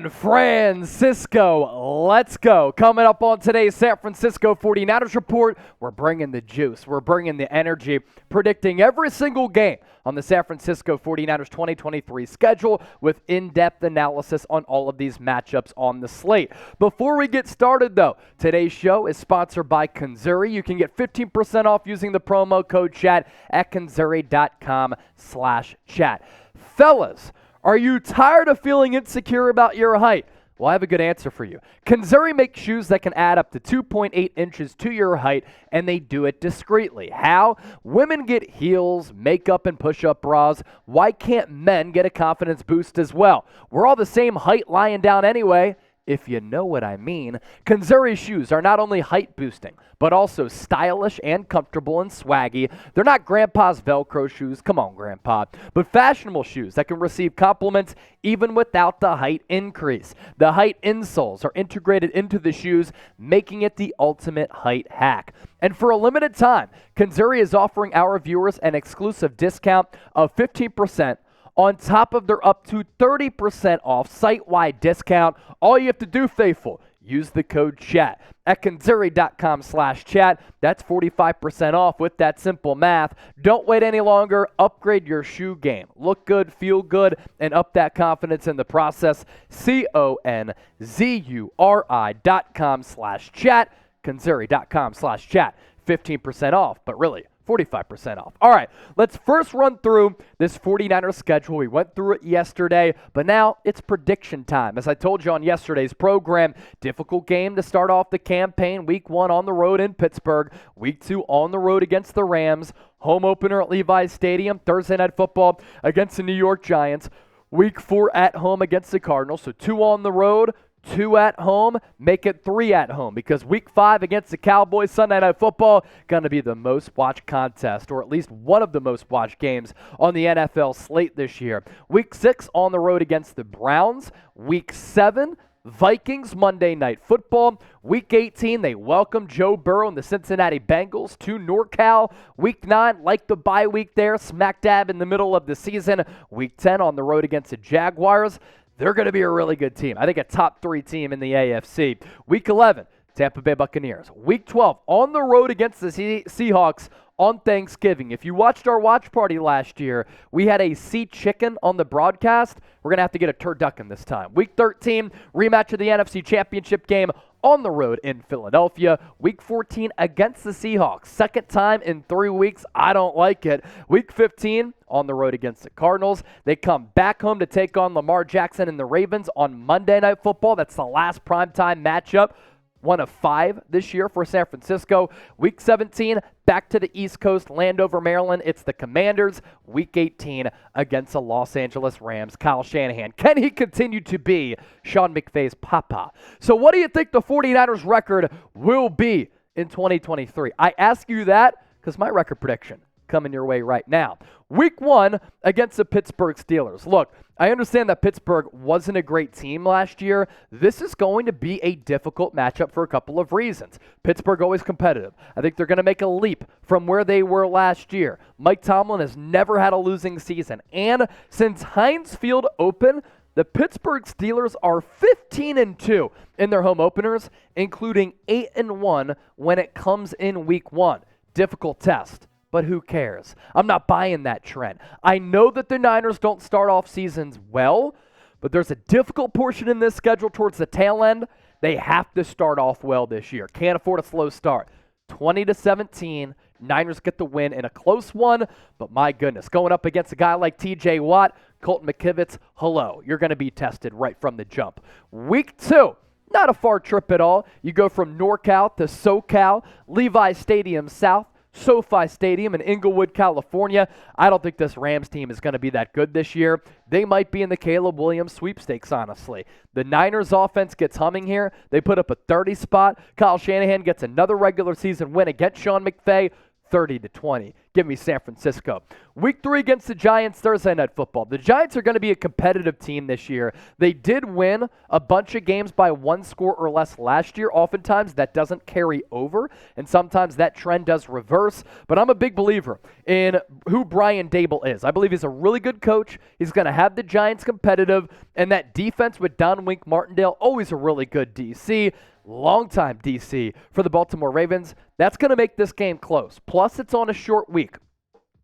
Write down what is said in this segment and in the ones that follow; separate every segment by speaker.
Speaker 1: San Francisco, let's go. Coming up on today's San Francisco 49ers report, we're bringing the juice, we're bringing the energy, predicting every single game on the San Francisco 49ers 2023 schedule with in-depth analysis on all of these matchups on the slate. Before we get started though, today's show is sponsored by Kanzuri. You can get 15% off using the promo code CHAT at kanzuri.com/chat. Fellas, are you tired of feeling insecure about your height? Well, I have a good answer for you. Kanzuri makes shoes that can add up to 2.8 inches to your height, and they do it discreetly. How? Women get heels, makeup, and push-up bras. Why can't men get a confidence boost as well? We're all the same height lying down anyway, if you know what I mean. Kanzuri shoes are not only height boosting, but also stylish and comfortable and swaggy. They're not Grandpa's Velcro shoes, come on Grandpa, but fashionable shoes that can receive compliments even without the height increase. The height insoles are integrated into the shoes, making it the ultimate height hack. And for a limited time, Kanzuri is offering our viewers an exclusive discount of 15% on top of their up to 30% off site-wide discount. All you have to do, faithful, use the code CHAT at kanzuri.com/chat. That's 45% off with that simple math. Don't wait any longer. Upgrade your shoe game. Look good, feel good, and up that confidence in the process. kanzuri.com/chat. kanzuri.com/chat. 15% off, but really 45% off. All right, let's first run through this 49ers schedule. We went through it yesterday, but now it's prediction time. As I told you on yesterday's program, difficult game to start off the campaign. Week 1 on the road in Pittsburgh. Week 2 on the road against the Rams. Home opener at Levi's Stadium. Thursday Night Football against the New York Giants. Week 4 at home against the Cardinals. So 2 on the road, 2 at home, make it 3 at home, because week 5 against the Cowboys, Sunday Night Football, going to be the most watched contest, or at least one of the most watched games on the NFL slate this year. Week 6 on the road against the Browns. Week 7, Vikings, Monday Night Football. Week 18, they welcome Joe Burrow and the Cincinnati Bengals to NorCal. Week 9, like the bye week there, smack dab in the middle of the season. Week 10 on the road against the Jaguars. They're going to be a really good team. I think a top 3 team in the AFC. Week 11, Tampa Bay Buccaneers. Week 12, on the road against the Seahawks on Thanksgiving. If you watched our watch party last year, we had a sea chicken on the broadcast. We're going to have to get a turducken this time. Week 13, rematch of the NFC Championship game on the road in Philadelphia. Week 14 against the Seahawks. Second time in 3 weeks. I don't like it. Week 15 on the road against the Cardinals. They come back home to take on Lamar Jackson and the Ravens on Monday Night Football. That's the last primetime matchup. 1 of 5 this year for San Francisco. Week 17, back to the East Coast, Landover, Maryland. It's the Commanders. Week 18 against the Los Angeles Rams. Kyle Shanahan, can he continue to be Sean McVay's papa? So what do you think the 49ers record will be in 2023? I ask you that because my record prediction coming your way right now. Week 1 against the Pittsburgh Steelers. Look, I understand that Pittsburgh wasn't a great team last year. This is going to be a difficult matchup for a couple of reasons. Pittsburgh always competitive. I think they're going to make a leap from where they were last year. Mike Tomlin has never had a losing season. And since Heinz Field opened, the Pittsburgh Steelers are 15-2 in their home openers, including 8-1 when it comes in week 1. Difficult test. But who cares? I'm not buying that trend. I know that the Niners don't start off seasons well, but there's a difficult portion in this schedule towards the tail end. They have to start off well this year. Can't afford a slow start. 20-17, Niners get the win in a close one, but my goodness, going up against a guy like TJ Watt, Colton McKivitz, hello, you're going to be tested right from the jump. Week 2. Not a far trip at all. You go from NorCal to SoCal, Levi's Stadium South, SoFi Stadium in Inglewood, California. I don't think this Rams team is going to be that good this year. They might be in the Caleb Williams sweepstakes, honestly. The Niners offense gets humming here. They put up a 30 spot. Kyle Shanahan gets another regular season win against Sean McVay. 30-20. Give me San Francisco. Week 3 against the Giants, Thursday Night Football. The Giants are going to be a competitive team this year. They did win a bunch of games by 1 score or less last year. Oftentimes, that doesn't carry over, and sometimes that trend does reverse. But I'm a big believer in who Brian Daboll is. I believe he's a really good coach. He's going to have the Giants competitive, and that defense with Don Wink Martindale, always a really good DC. Longtime DC for the Baltimore Ravens. That's going to make this game close. Plus, it's on a short week.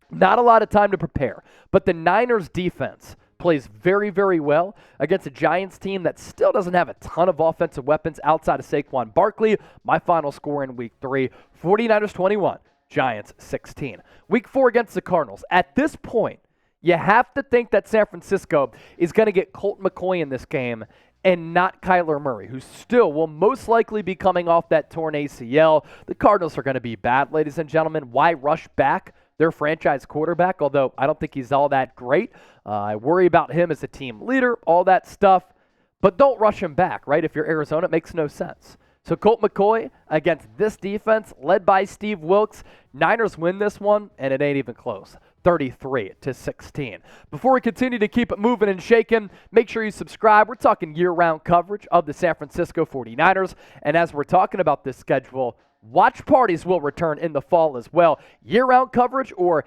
Speaker 1: Not a lot of time to prepare. But the Niners defense plays very, very well against a Giants team that still doesn't have a ton of offensive weapons outside of Saquon Barkley. My final score in week 3, 49ers 21, Giants 16. Week 4 against the Cardinals. At this point, you have to think that San Francisco is going to get Colt McCoy in this game and not Kyler Murray, who still will most likely be coming off that torn ACL. The Cardinals are going to be bad, ladies and gentlemen. Why rush back their franchise quarterback, although I don't think he's all that great. I worry about him as a team leader, all that stuff. But don't rush him back, right? If you're Arizona, it makes no sense. So Colt McCoy against this defense, led by Steve Wilks. Niners win this one, and it ain't even close. 33-16. Before we continue to keep it moving and shaking, make sure you subscribe. We're talking year-round coverage of the San Francisco 49ers. And as we're talking about this schedule, watch parties will return in the fall as well. Year-round coverage or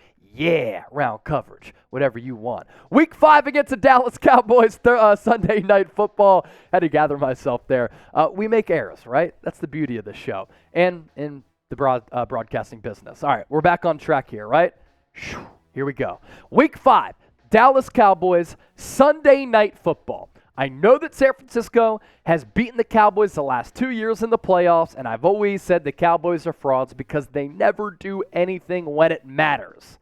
Speaker 1: round coverage, whatever you want. Week 5 against the Dallas Cowboys, Sunday Night Football. Had to gather myself there. We make errors, right? That's the beauty of this show and in the broadcasting business. All right, we're back on track here, right? Here we go. Week 5, Dallas Cowboys, Sunday Night Football. I know that San Francisco has beaten the Cowboys the last 2 years in the playoffs, and I've always said the Cowboys are frauds because they never do anything when it matters.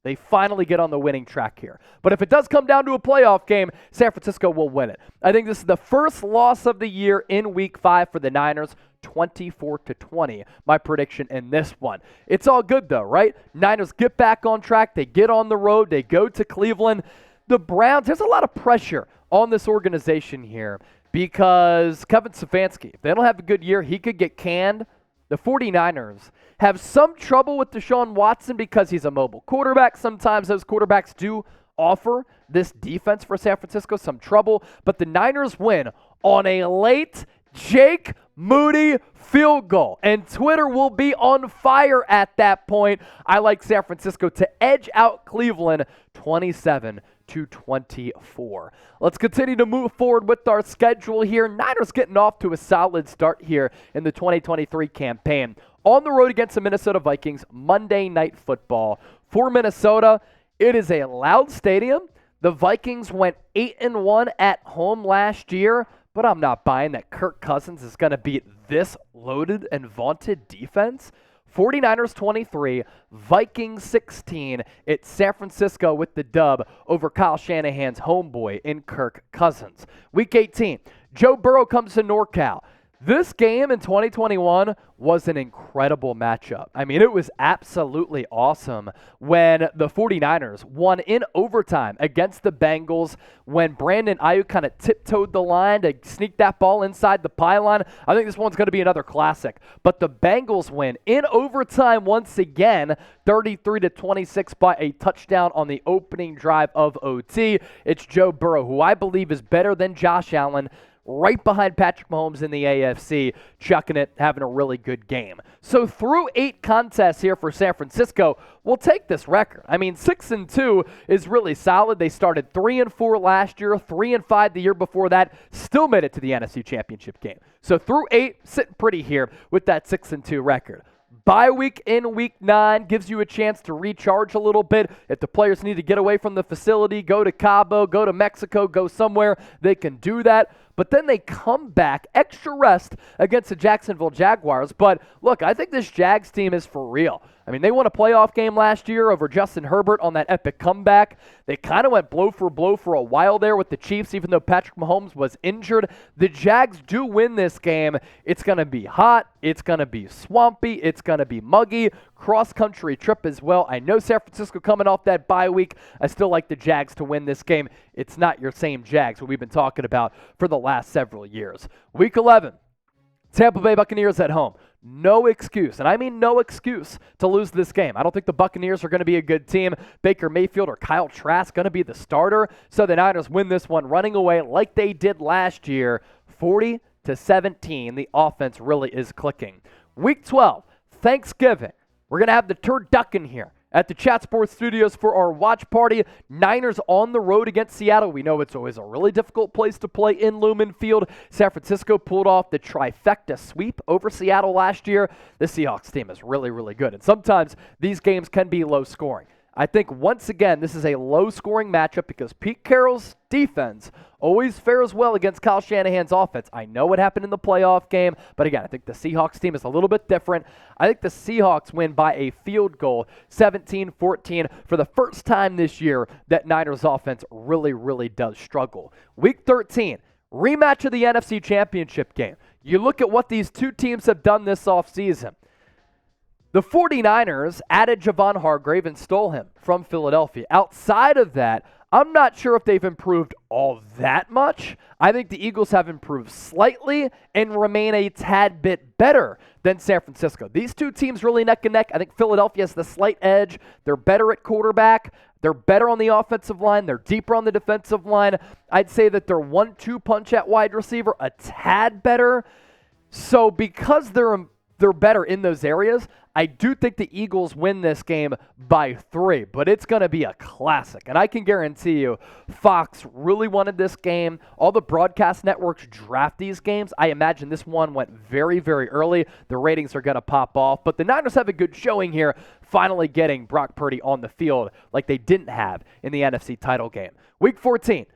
Speaker 1: They finally get on the winning track here. But if it does come down to a playoff game, San Francisco will win it. I think this is the first loss of the year in Week 5 for the Niners, 24-20, my prediction in this one. It's all good though, right? Niners get back on track. They get on the road. They go to Cleveland. The Browns, there's a lot of pressure on this organization here because Kevin Stefanski, if they don't have a good year, he could get canned. The 49ers have some trouble with Deshaun Watson because he's a mobile quarterback. Sometimes those quarterbacks do offer this defense for San Francisco some trouble, but the Niners win on a late Jake Moody field goal, and Twitter will be on fire at that point. I like San Francisco to edge out Cleveland 27-24. Let's continue to move forward with our schedule here. Niners getting off to a solid start here in the 2023 campaign. On the road against the Minnesota Vikings, Monday Night Football. For Minnesota, it is a loud stadium. The Vikings went 8-1 at home last year, but I'm not buying that Kirk Cousins is going to beat this loaded and vaunted defense. 49ers 23, Vikings 16. It's San Francisco with the dub over Kyle Shanahan's homeboy in Kirk Cousins. Week 18, Joe Burrow comes to NorCal. This game in 2021 was an incredible matchup. I mean, it was absolutely awesome when the 49ers won in overtime against the Bengals when Brandon Ayuk kind of tiptoed the line to sneak that ball inside the pylon. I think this one's going to be another classic. But the Bengals win in overtime once again, 33-26 by a touchdown on the opening drive of OT. It's Joe Burrow, who I believe is better than Josh Allen, right behind Patrick Mahomes in the AFC, chucking it, having a really good game. So through 8 contests here for San Francisco, we'll take this record. I mean, 6-2 is really solid. They started 3-4 last year, 3-5 the year before that, still made it to the NFC Championship game. So through 8, sitting pretty here with that 6-2 record. Bye week in week 9 gives you a chance to recharge a little bit. If the players need to get away from the facility, go to Cabo, go to Mexico, go somewhere, they can do that. But then they come back, extra rest against the Jacksonville Jaguars. But look, I think this Jags team is for real. I mean, they won a playoff game last year over Justin Herbert on that epic comeback. They kind of went blow for a while there with the Chiefs, even though Patrick Mahomes was injured. The Jags do win this game. It's going to be hot. It's going to be swampy. It's going to be muggy. Cross-country trip as well. I know San Francisco coming off that bye week. I still like the Jags to win this game. It's not your same Jags, what we've been talking about for the last several years. Week 11, Tampa Bay Buccaneers at home. no excuse, and I mean no excuse, to lose this game. I don't think the Buccaneers are going to be a good team. Baker Mayfield or Kyle Trask going to be the starter. So the Niners win this one running away like they did last year, 40-17. The offense really is clicking. Week 12, Thanksgiving. We're going to have the turducken here at the Chat Sports Studios for our watch party. Niners on the road against Seattle. We know it's always a really difficult place to play in Lumen Field. San Francisco pulled off the trifecta sweep over Seattle last year. The Seahawks team is really, really good. And sometimes these games can be low scoring. I think once again, this is a low-scoring matchup because Pete Carroll's defense always fares well against Kyle Shanahan's offense. I know what happened in the playoff game, but again, I think the Seahawks team is a little bit different. I think the Seahawks win by a field goal, 17-14, for the first time this year that Niners offense really, really does struggle. Week 13, rematch of the NFC Championship game. You look at what these two teams have done this offseason. The 49ers added Javon Hargrave and stole him from Philadelphia. Outside of that, I'm not sure if they've improved all that much. I think the Eagles have improved slightly and remain a tad bit better than San Francisco. These two teams really neck and neck. I think Philadelphia has the slight edge. They're better at quarterback. They're better on the offensive line. They're deeper on the defensive line. I'd say that their 1-2 punch at wide receiver a tad better. So because they're better in those areas, I do think the Eagles win this game by 3, but it's going to be a classic. And I can guarantee you, Fox really wanted this game. All the broadcast networks draft these games. I imagine this one went very, very early. The ratings are going to pop off. But the Niners have a good showing here, finally getting Brock Purdy on the field like they didn't have in the NFC title game. Week 14,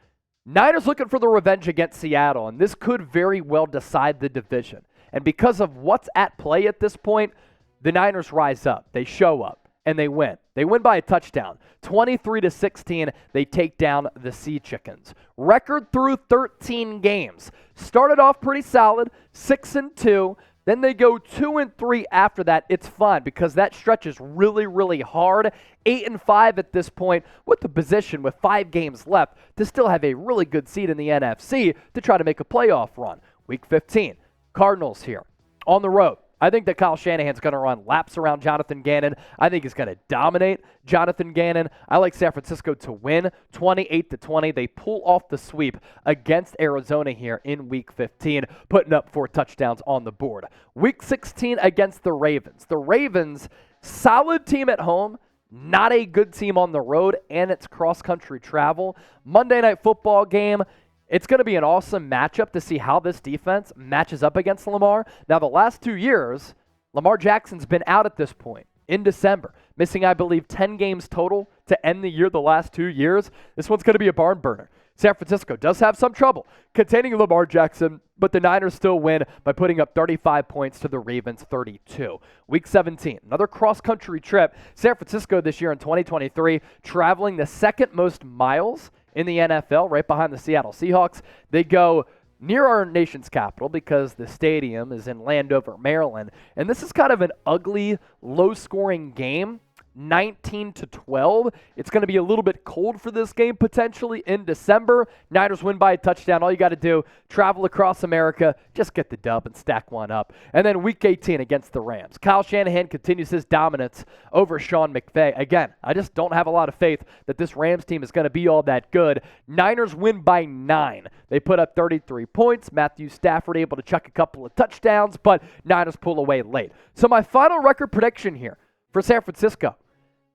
Speaker 1: Niners looking for the revenge against Seattle, and this could very well decide the division. And because of what's at play at this point, the Niners rise up, they show up, and they win. They win by a touchdown. 23-16, they take down the Sea Chickens. Record through 13 games. Started off pretty solid, 6-2. Then they go 2-3 after that. It's fine because that stretch is really, really hard. 8-5 at this point with the position with 5 games left to still have a really good seed in the NFC to try to make a playoff run. Week 15, Cardinals here on the road. I think that Kyle Shanahan's going to run laps around Jonathan Gannon. I think he's going to dominate Jonathan Gannon. I like San Francisco to win 28-20. They pull off the sweep against Arizona here in Week 15, putting up 4 touchdowns on the board. Week 16 against the Ravens. The Ravens, solid team at home, not a good team on the road, and it's cross-country travel. Monday Night Football game. It's going to be an awesome matchup to see how this defense matches up against Lamar. Now, the last 2 years, Lamar Jackson's been out at this point in December, missing, I believe, 10 games total to end the year the last 2 years. This one's going to be a barn burner. San Francisco does have some trouble containing Lamar Jackson, but the Niners still win by putting up 35 points to the Ravens 32. Week 17, another cross-country trip. San Francisco this year in 2023, traveling the second most miles in the NFL, right behind the Seattle Seahawks. They go near our nation's capital because the stadium is in Landover, Maryland. And this is kind of an ugly, low-scoring game. 19-12. It's going to be a little bit cold for this game potentially in December. Niners win by a touchdown. All you got to do, travel across America, just get the dub and stack one up. And then Week 18 against the Rams. Kyle Shanahan continues his dominance over Sean McVay. Again, I just don't have a lot of faith that this Rams team is going to be all that good. Niners win by 9. They put up 33 points. Matthew Stafford able to chuck a couple of touchdowns, but Niners pull away late. So my final record prediction here for San Francisco.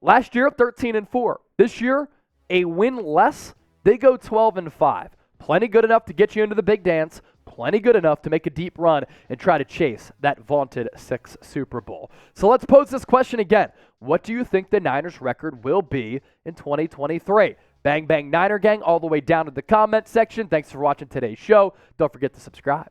Speaker 1: Last year, 13-4. This year, a win less. They go 12-5. Plenty good enough to get you into the big dance. Plenty good enough to make a deep run and try to chase that vaunted 6th Super Bowl. So let's pose this question again. What do you think the Niners record will be in 2023? Bang, bang, Niner gang, all the way down to the comment section. Thanks for watching today's show. Don't forget to subscribe.